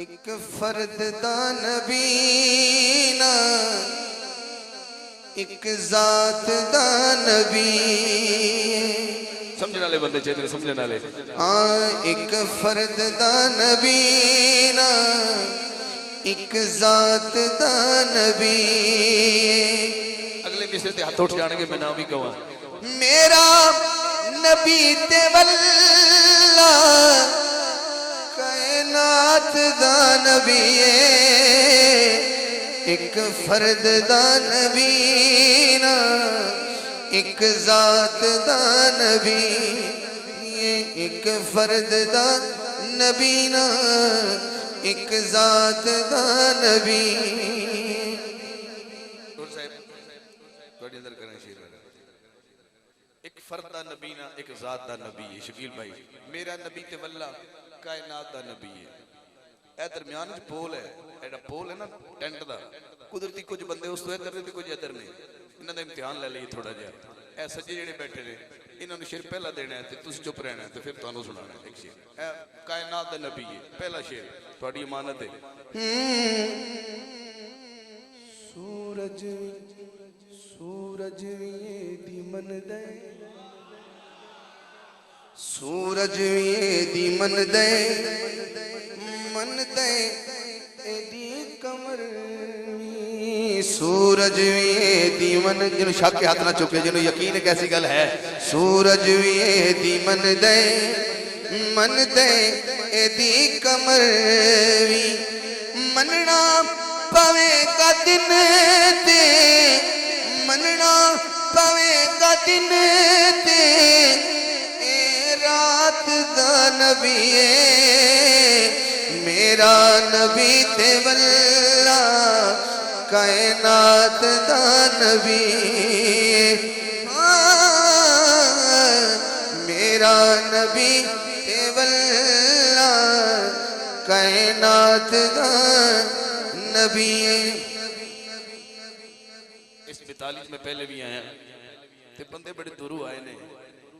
ایک فرد دا نبی نا ایک ذات دا نبی سمجھنے والے بندے چاہتے ہیں سمجھنے والے ایک فرد دا نبی نا ایک ذات دا نبی اگلے مصرے تے ہاتھ اٹھ جانے گے میں نام بھی کہوں میرا نبی تے واللہ کائنات دا نبی ایک فرد دا نبی نا ایک ذات دا نبی ایک فرد دا نبی نا ایک ذات دا نبی ایک فرد دا نبی نا ایک ذات دا نبی ہے شکیل بھائی میرا نبی تے واللہ کائنات دا نبی ہے اے درمیان جو پول ہے ایڈا پول ہے نا ٹینٹ دا قدرتی کچھ بندے اس تو ادھر نے کچھ ادھر نہیں انہاں دا امتحان لے لئیے تھوڑا جہا اے سجے جڑے بیٹھے نے انہوں نے شیر پہلا دینا ہے تُس چپ رہنا ہے تو پھر تانوں سنانا ہے ایک شیر اے کائنات دا نبی ہے پہلا شیر تھوڑی امانت ہے سورج دی من دے سورج دی من دے دی کمر سورج دی من جنہوں شک کے ہاتھ نہ چکے جنہوں یقین ہے کیسی گل ہے سورج دی من دے دی کمر مننا پوے کا دن تے مننا پوے کا دن تے اے رات دا نبی میرا نبی تے واللہ کائنات دا نبی میرا نبی تے واللہ کائنات دا نبی اس 42 میں پہلے بھی آئے ہیں تے بندے بڑے دورو آئے نے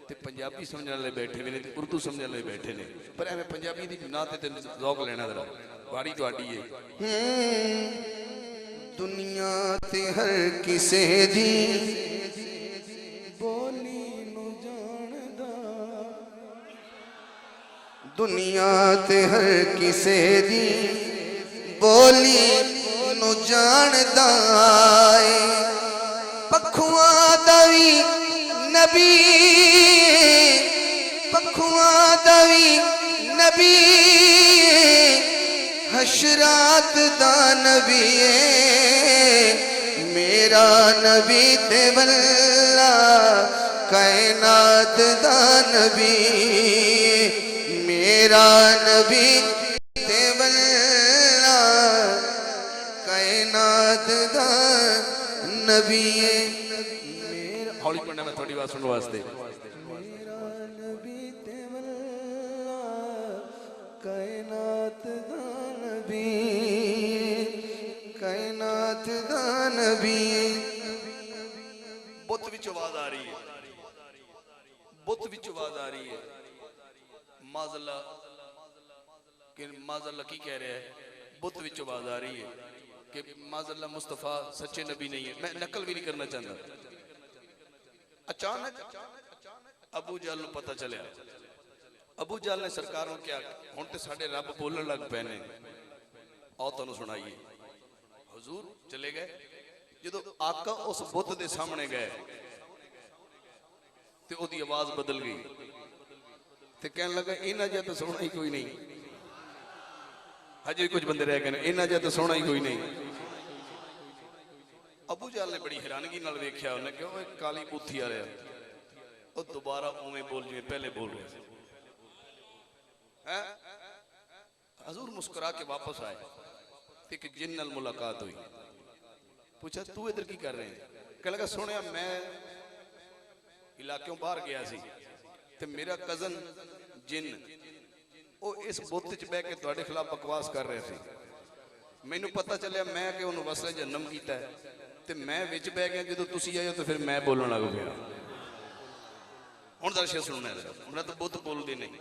تے پنجابی سمجھنے لے بیٹھے نے تے اردو سمجھنے لے بیٹھے نے پر ہمیں پنجابی دی ناتے تے ذوق لینا ذرا باری تو آڈی ہے دنیا تے ہر کسے دی بولی نو جاندا دنیا تے ہر کسے دی بولی نو جاندا پکھواں دوی نبی پکھواں دوی نبی حشرات دا نبی میرا نبی تے واللہ کائنات دا نبی میرا نبی تے واللہ کائنات دا نبی ہولی پڑھنے میں تھوڑی بات سنو واسطے میرا نبی تے واللہ کائنات دا نبی کائنات دا نبی بت وچ آواز آ رہی ہے بت وچ آواز آ رہی ہے معاذ اللہ کی کہہ رہے ہیں بت وچ آواز آ رہی ہے کہ معاذ اللہ مصطفیٰ سچے نبی نہیں ہے میں نقل بھی نہیں کرنا چاہتا اچانک ابو جہل کو پتہ چلیا ابو جہل نے سرکاروں کیا ہن تے ساڈے رب بولن لگ پے نے آؤ تانوں سنائیے حضور چلے گئے جدو آقا اس بت دے سامنے گئے تے او دی آواز بدل گئی تے کہنے لگا اینا جا تو سونا ہی کوئی نہیں ہجے کچھ بندے رہ گئے اینا جا تو سونا ہی کوئی نہیں ابو جہل نے بڑی حیرانگی نال ویکھیا انہیں کہ وہ کالی پوتھی آ رہا وہ دوبارہ اوویں بول جویں پہلے بول رہے حضور مسکرا کے واپس آئے ایک جن نال ملاقات ہوئی پوچھا تو ادھر کی کر رہے ہیں کہ لگا سنیا میں علاقوں باہر گیا سی تے میرا کزن جن وہ اس بت چ بہ کے تواڈے خلاف بکواس کر رہے سی مینوں پتہ چلیا میں کہ انہوں وصل جہنم کیتا ہے تے میں وچ بہ گیا جدوں تسی آئے ہو تو پھر میں بولن لگ پیا ہن ذرا شے سننا ہے میرا تو بت بولدے نہیں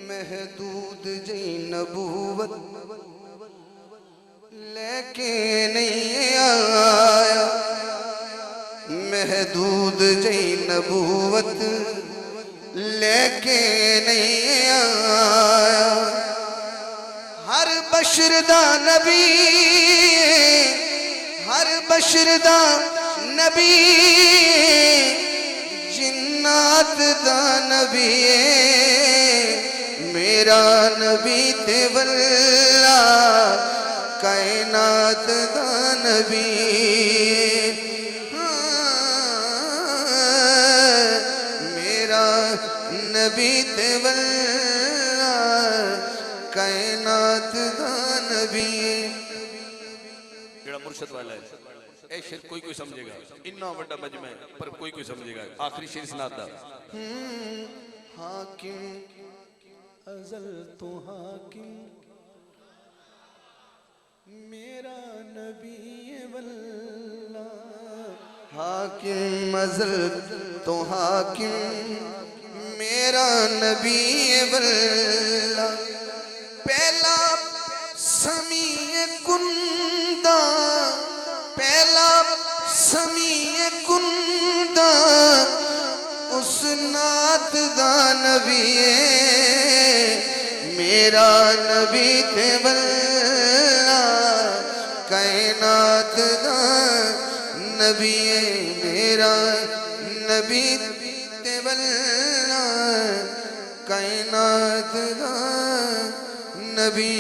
محدود جی نبوت لے کے نہیں آیا محدود جی نبوت لے کے نہیں آیا ہر بشر دا نبی ہر بشر دا نبی جنات دا نبی میرا نبی تے واللہ کائنات دا نبی میرا نبی تے واللہ کائنات دا نبی جڑا مرشد والا ہے اے شیر کوئی کوئی سمجھے گا اتنا بڑا مجمع ہے پر کوئی کوئی سمجھے گا آخری شیر سنات دا حاکم ازل تو حاکم میرا نبی واللہ حاکم ازل تو حاکم میرا نبی واللہ پہلا سمیع کندہ پہلا سمیع کندہ اس نات دا نبی میرا نبی تے واللہ کائنات دا نبی میرا نبی تے واللہ کائنات دا نبی